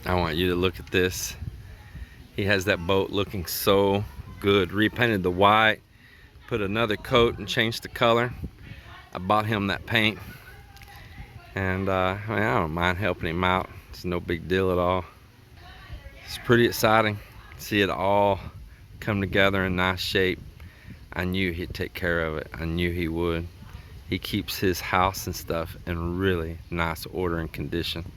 I want you to look at this. He has that boat looking so good. Repainted the white, put another coat and changed the color. I bought him that paint, and I don't mind helping him out. It's no big deal at all. It's pretty exciting. See it all come together in nice shape. I knew he'd take care of it. I knew he would. He keeps his house and stuff in really nice order and condition.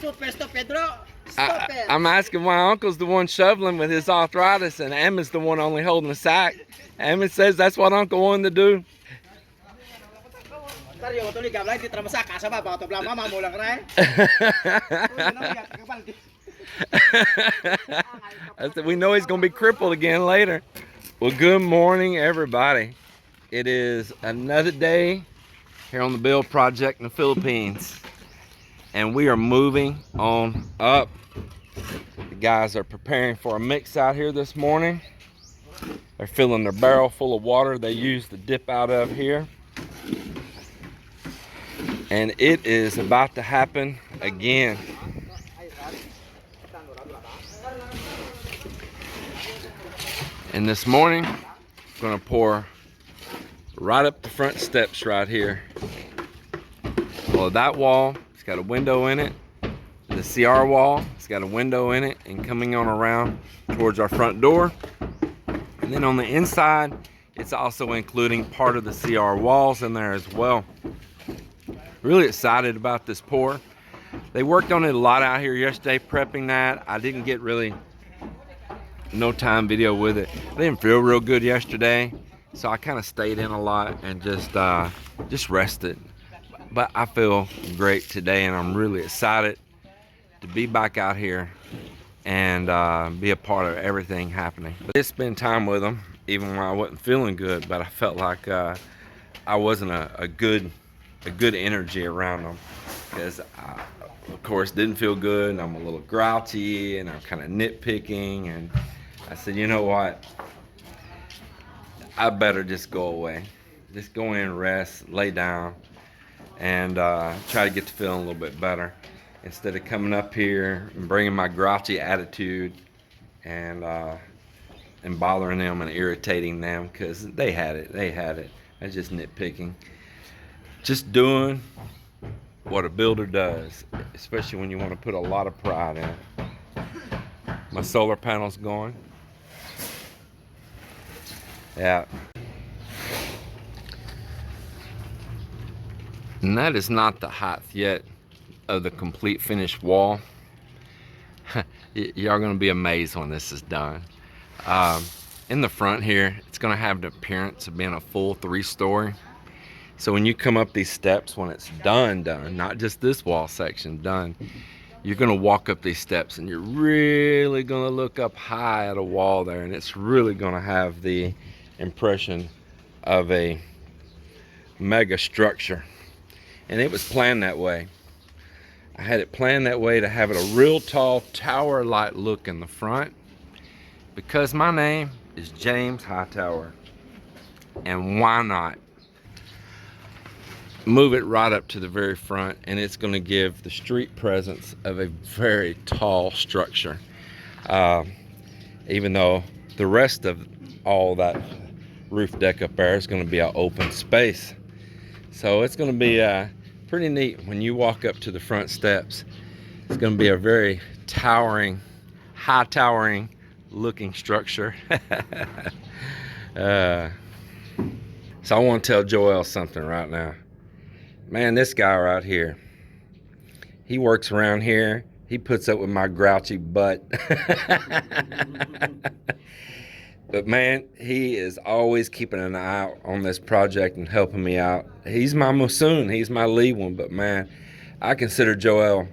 Stop Pedro. Stop it. I'm asking why Uncle's the one shoveling with his arthritis and Emma's the one only holding the sack. Emma says that's what Uncle wanted to do. I said, we know he's going to be crippled again later. Well, good morning, everybody. It is another day here on the build project in the Philippines, and we are moving on up. The guys are preparing for a mix out here this morning. They're filling their barrel full of water they use to dip out of here, and it is about to happen again. And this morning, I'm gonna pour right up the front steps right here. Well, that wall, it's got a window in it. The CR wall, it's got a window in it, and coming on around towards our front door. And then on the inside, it's also including part of the CR walls in there as well. Really excited about this pour. They worked on it a lot out here yesterday, prepping that. I didn't get really no time video with it. I didn't feel real good yesterday, so I kind of stayed in a lot and just rested. But I feel great today, and I'm really excited to be back out here and be a part of everything happening. But I did spend time with them even when I wasn't feeling good, but I felt like I wasn't a good energy around them, because I, of course, didn't feel good, and I'm a little grouchy, and I'm kind of nitpicking, and I said, you know what, I better just go away. Just go in, rest, lay down, and try to get to feeling a little bit better, instead of coming up here and bringing my grouchy attitude and bothering them and irritating them, because they had it. That's just nitpicking. Just doing what a builder does, especially when you want to put a lot of pride in it. My solar panel's going. Yeah. And that is not the height yet of the complete finished wall. Y'all gonna be amazed when this is done. In the front here, it's gonna have the appearance of being a full 3-story. So when you come up these steps, when it's done, not just this wall section, done, you're gonna walk up these steps and you're really gonna look up high at a wall there, and it's really gonna have the impression of a mega structure. And it was planned that way. I had it planned that way to have it a real tall tower-like look in the front, because my name is James Hightower, and why not move it right up to the very front, and it's going to give the street presence of a very tall structure, even though the rest of all that roof deck up there is going to be an open space. So it's going to be pretty neat when you walk up to the front steps. It's going to be a very towering, high towering looking structure. So I want to tell Joel something right now. Man, this guy right here, he works around here. He puts up with my grouchy butt. But man, he is always keeping an eye out on this project and helping me out. He's my Musoon, he's my lead one, but man, I consider Joel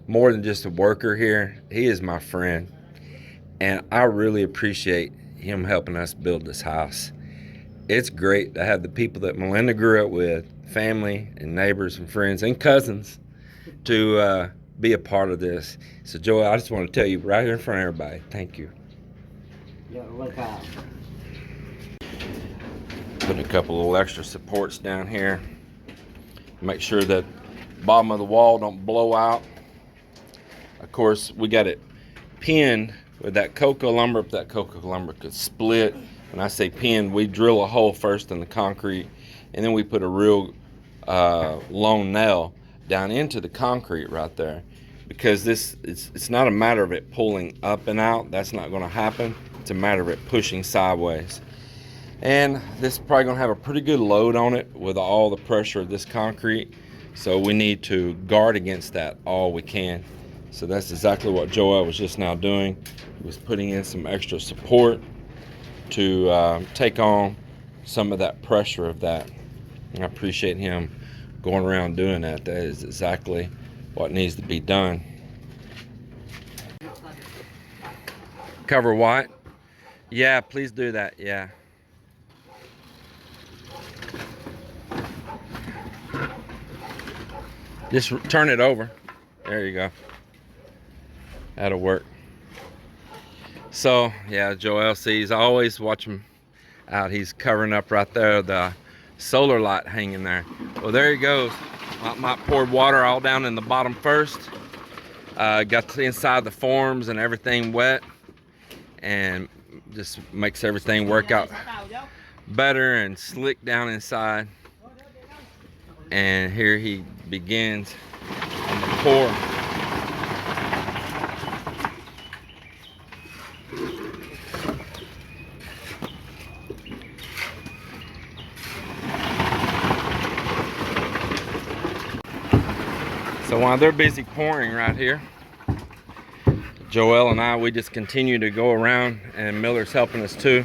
more than just a worker here. He is my friend, and I really appreciate him helping us build this house. It's great to have the people that Melinda grew up with, family and neighbors and friends and cousins, to be a part of this. So Joel, I just want to tell you right here in front of everybody, thank you. You're welcome. Put a couple little extra supports down here. Make sure that bottom of the wall don't blow out. Of course, we got it pinned with that cocoa lumber. If that cocoa lumber could split, when I say pinned, we drill a hole first in the concrete, and then we put a real long nail down into the concrete right there. Because it's not a matter of it pulling up and out. That's not going to happen. It's a matter of it pushing sideways. And this is probably going to have a pretty good load on it with all the pressure of this concrete. So we need to guard against that all we can. So that's exactly what Joel was just now doing. He was putting in some extra support to take on some of that pressure of that. And I appreciate him going around doing that. That is exactly what needs to be done. Cover white? Yeah, please do that. Yeah. Just turn it over. There you go. That'll work. So yeah, Joel sees. I always watch him out. He's covering up right there, the solar light hanging there. Well, there he goes. Might poured water all down in the bottom first. Got the inside the forms and everything wet, and just makes everything work out better and slick down inside. And here he begins on the pour. So while they're busy pouring right here, Joel and I, we just continue to go around, and Miller's helping us too.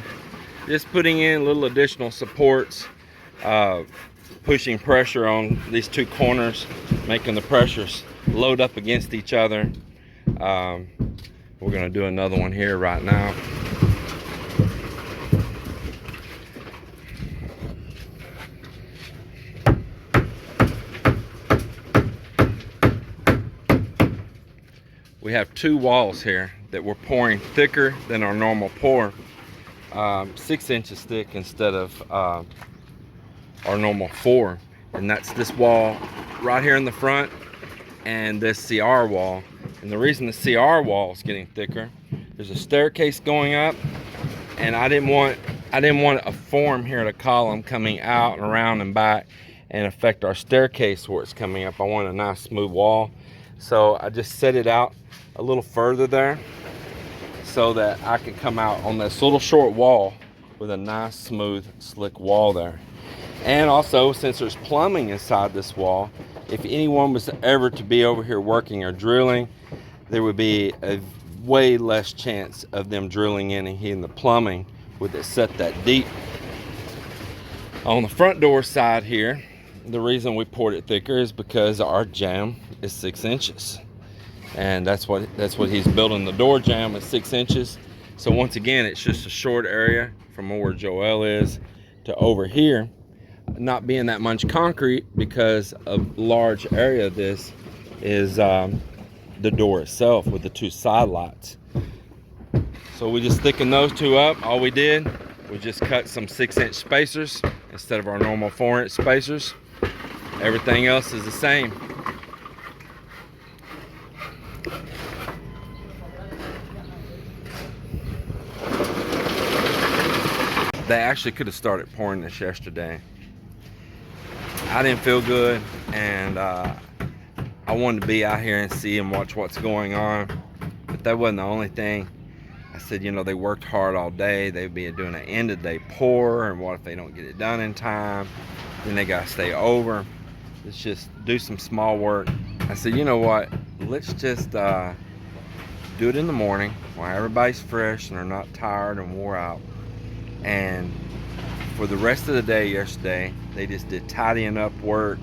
Just putting in little additional supports, pushing pressure on these two corners, making the pressures load up against each other. We're gonna do another one here right now. We have two walls here that we're pouring thicker than our normal pour, 6 inches thick instead of our normal 4. And that's this wall right here in the front and this CR wall. And the reason the CR wall is getting thicker, there's a staircase going up, and I didn't want a form here at a column coming out and around and back and affect our staircase where it's coming up. I want a nice smooth wall. So I just set it out a little further there so that I can come out on this little short wall with a nice smooth slick wall there. And also, since there's plumbing inside this wall, if anyone was ever to be over here working or drilling, there would be a way less chance of them drilling in and hitting the plumbing with it set that deep. On the front door side here, the reason we poured it thicker is because our jamb is 6 inches, and that's what he's building. The door jamb is 6 inches. So once again, it's just a short area from where Joel is to over here, not being that much concrete because a large area of this is the door itself with the two side lights. So we just thickened those two up. All we did was just cut some 6-inch spacers instead of our normal 4-inch spacers. Everything else is the same. They actually could have started pouring this yesterday. I didn't feel good, and I wanted to be out here and see and watch what's going on, but that wasn't the only thing. I said, you know, they worked hard all day. They'd be doing an end of day pour, and what if they don't get it done in time? Then they gotta stay over. Let's just do some small work. I said, you know what? Let's just do it in the morning while everybody's fresh and they're not tired and wore out. And for the rest of the day yesterday, they just did tidying up work,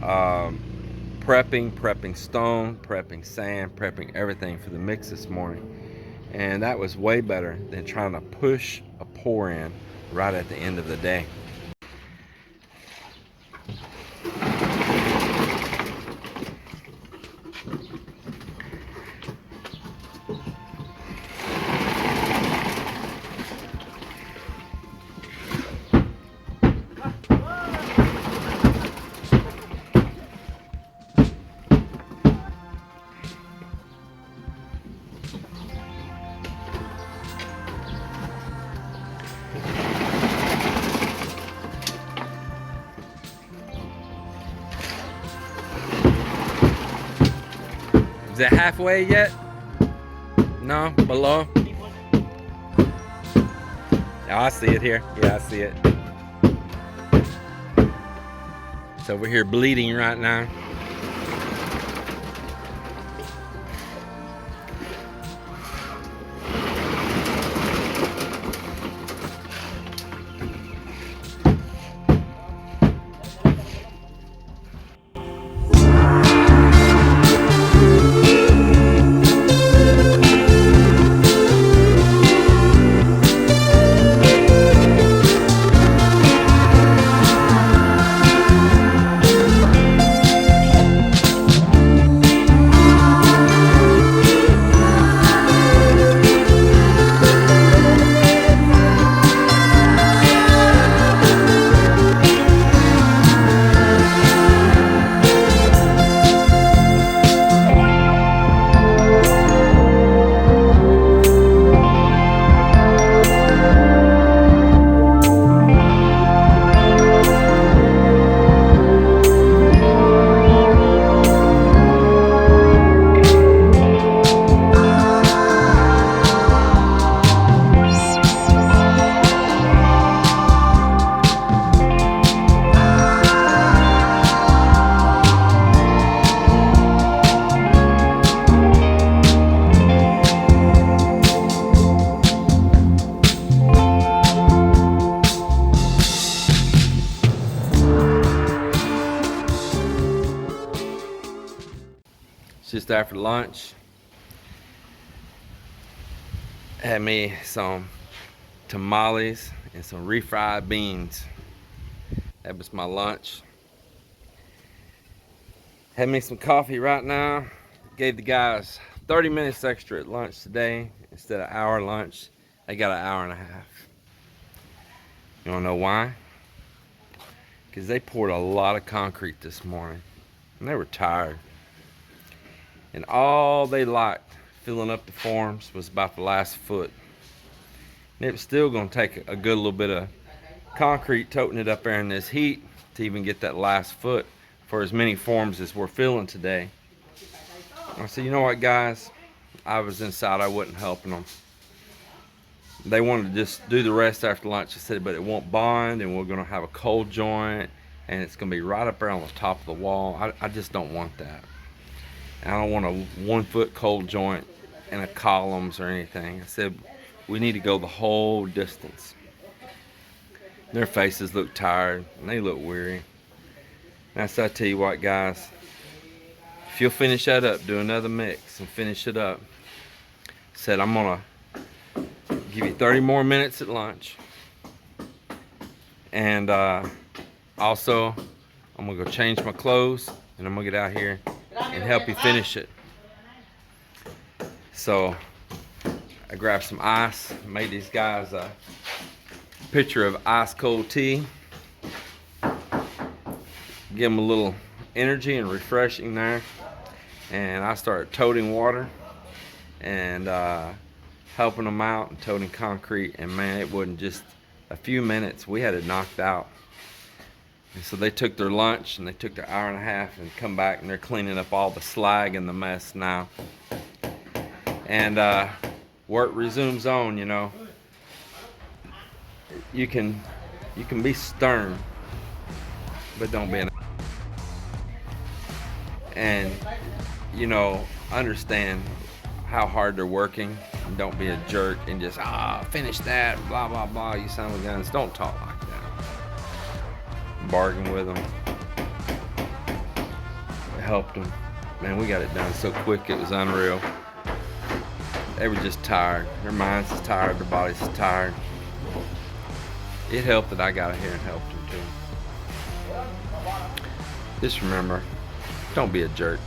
prepping stone, prepping sand, prepping everything for the mix this morning. And that was way better than trying to push a pour in right at the end of the day. Is it halfway yet? No, below? Oh, I see it here. Yeah, I see it. It's over here bleeding right now. Just after lunch, had me some tamales and some refried beans. That was my lunch. Had me some coffee right now. Gave the guys 30 minutes extra at lunch today instead of hour lunch. They got an hour and a half. You wanna know why? Because they poured a lot of concrete this morning and they were tired. And all they liked filling up the forms was about the last foot. And it was still gonna take a good little bit of concrete toting it up there in this heat to even get that last foot for as many forms as we're filling today. I said, you know what, guys? I was inside, I wasn't helping them. They wanted to just do the rest after lunch. I said, but it won't bond, and we're gonna have a cold joint, and it's gonna be right up there on the top of the wall. I just don't want that. I don't want a 1 foot cold joint and a columns or anything. I said, we need to go the whole distance. Their faces look tired and they look weary. And I said, I tell you what, guys, if you'll finish that up, do another mix and finish it up. I said, I'm gonna give you 30 more minutes at lunch. And also, I'm gonna go change my clothes and I'm gonna get out here and help you finish it. So I grabbed some ice, made these guys a pitcher of ice cold tea. Give them a little energy and refreshing there. And I started toting water and helping them out and toting concrete. And man, it wasn't just a few minutes, we had it knocked out. And so they took their lunch and they took their hour and a half and come back and they're cleaning up all the slag and the mess now. And work resumes on, you know. You can be stern, but don't be an. And you know, understand how hard they're working. And don't be a jerk and just finish that, blah blah blah. You son of guns, don't talk like that. Bargain with them. It helped them. Man, we got it done so quick, it was unreal. They were just tired. Their minds is tired, their bodies is tired. It helped that I got here and helped them too. Just remember, don't be a jerk.